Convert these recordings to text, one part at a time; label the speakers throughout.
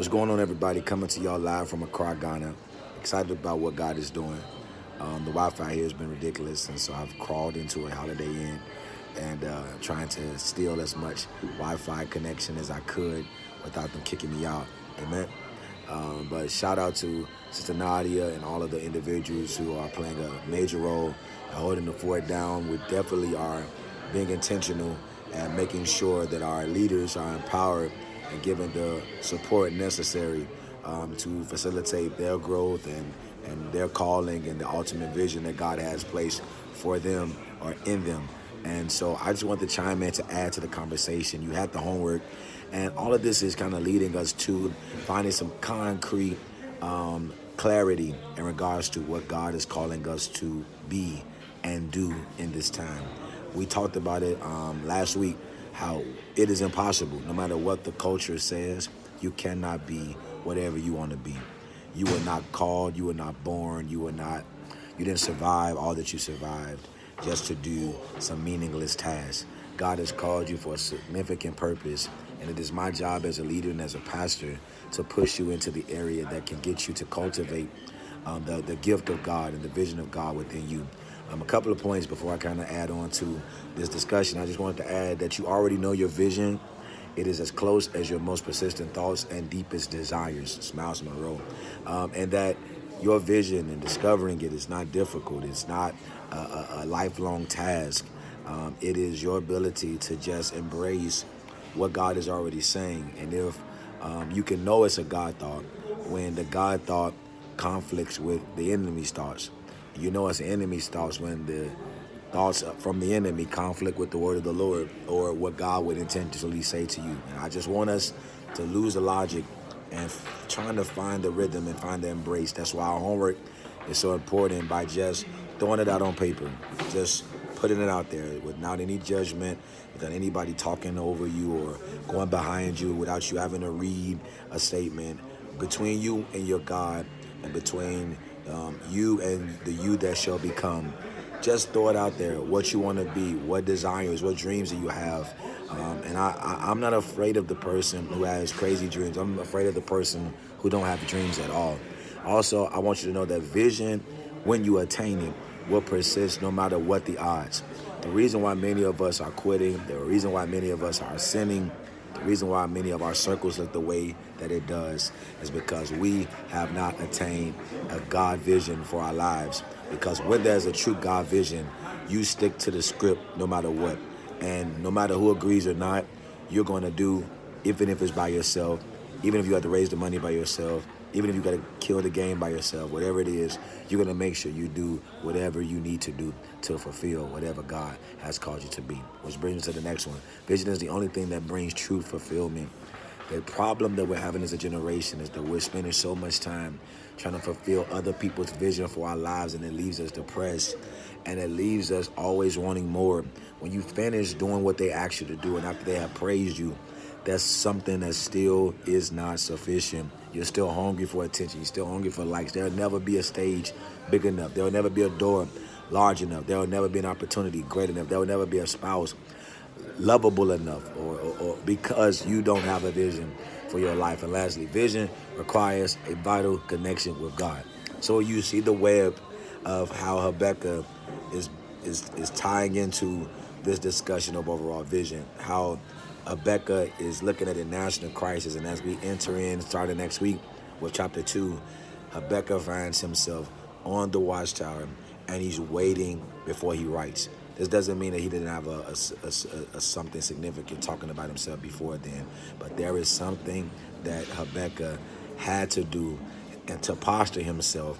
Speaker 1: What's going on, everybody? Coming to y'all live from Accra, Ghana. Excited about what God is doing. The Wi-Fi here has been ridiculous, and so I've crawled into a Holiday Inn and trying to steal as much Wi-Fi connection as I could without them kicking me out. Amen. But shout out to Sister Nadia and all of the individuals who are playing a major role in holding the fort down. We definitely are being intentional and making sure that our leaders are empowered and given the support necessary to facilitate their growth and their calling and the ultimate vision that God has placed for them or in them. And so I just want to chime in to add to the conversation. You had the homework, and all of this is kind of leading us to finding some concrete clarity in regards to what God is calling us to be and do in this time. We talked about it last week, how it is impossible. No matter what the culture says, you cannot be whatever you want to be. You were not called, you were not born, you didn't survive all that you survived just to do some meaningless tasks. God has called you for a significant purpose, and it is my job as a leader and as a pastor to push you into the area that can get you to cultivate the gift of God and the vision of God within you. A couple of points before I kind of add on to this discussion. I just wanted to add that you already know your vision. It is as close as your most persistent thoughts and deepest desires. Smiles Monroe. And that your vision and discovering it is not difficult. It's not a lifelong task. It is your ability to just embrace what God is already saying. And if you can know it's a God thought when the God thought conflicts with the enemy's thoughts. You know it's the enemy's thoughts when the thoughts from the enemy conflict with the word of the Lord or what God would intentionally say to you. And I just want us to lose the logic and trying to find the rhythm and find the embrace. That's why our homework is so important, by just throwing it out on paper, just putting it out there without any judgment, without anybody talking over you or going behind you, without you having to read a statement. Between you and your God, and between you and the you that shall become. Just throw it out there, what you want to be, what desires, what dreams that you have. And I'm not afraid of the person who has crazy dreams. I'm afraid of the person who don't have dreams at all. Also, I want you to know that vision, when you attain it, will persist no matter what the odds. The reason why many of us are quitting, the reason why many of us are sinning, the reason why many of our circles look the way that it does is because we have not attained a God vision for our lives. Because when there's a true God vision, you stick to the script no matter what. And no matter who agrees or not, you're going to do, even if it's by yourself, even if you have to raise the money by yourself, even if you got to kill the game by yourself, whatever it is, you're going to make sure you do whatever you need to do to fulfill whatever God has called you to be. Which brings us to the next one. Vision is the only thing that brings true fulfillment. The problem that we're having as a generation is that we're spending so much time trying to fulfill other people's vision for our lives, and it leaves us depressed, and it leaves us always wanting more. When you finish doing what they asked you to do, and after they have praised you, that's something that still is not sufficient. You're still hungry for attention. You're still hungry for likes. There'll never be a stage big enough. There'll never be a door large enough. There'll never be an opportunity great enough. There'll never be a spouse lovable enough, or because you don't have a vision for your life. And lastly, vision requires a vital connection with God. So you see the web of how Habakkuk is tying into this discussion of overall vision, how Habakkuk is looking at a national crisis. And as we enter in, starting next week with chapter 2, Habakkuk finds himself on the watchtower, and he's waiting before he writes. This doesn't mean that he didn't have a something significant talking about himself before then, but there is something that Habakkuk had to do and to posture himself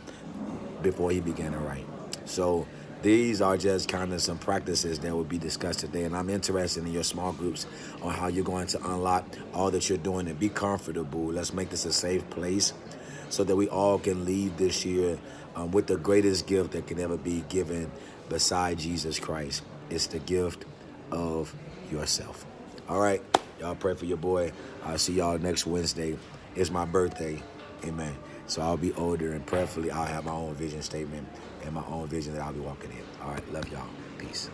Speaker 1: before he began to write. So these are just kind of some practices that will be discussed today, and I'm interested in your small groups on how you're going to unlock all that you're doing and be comfortable. Let's make this a safe place so that we all can leave this year with the greatest gift that can ever be given beside Jesus Christ. It's the gift of yourself. All right, y'all pray for your boy. I'll see y'all next Wednesday. It's my birthday. Amen. So I'll be older, and prayerfully I'll have my own vision statement and my own vision that I'll be walking in. All right, love y'all. Peace.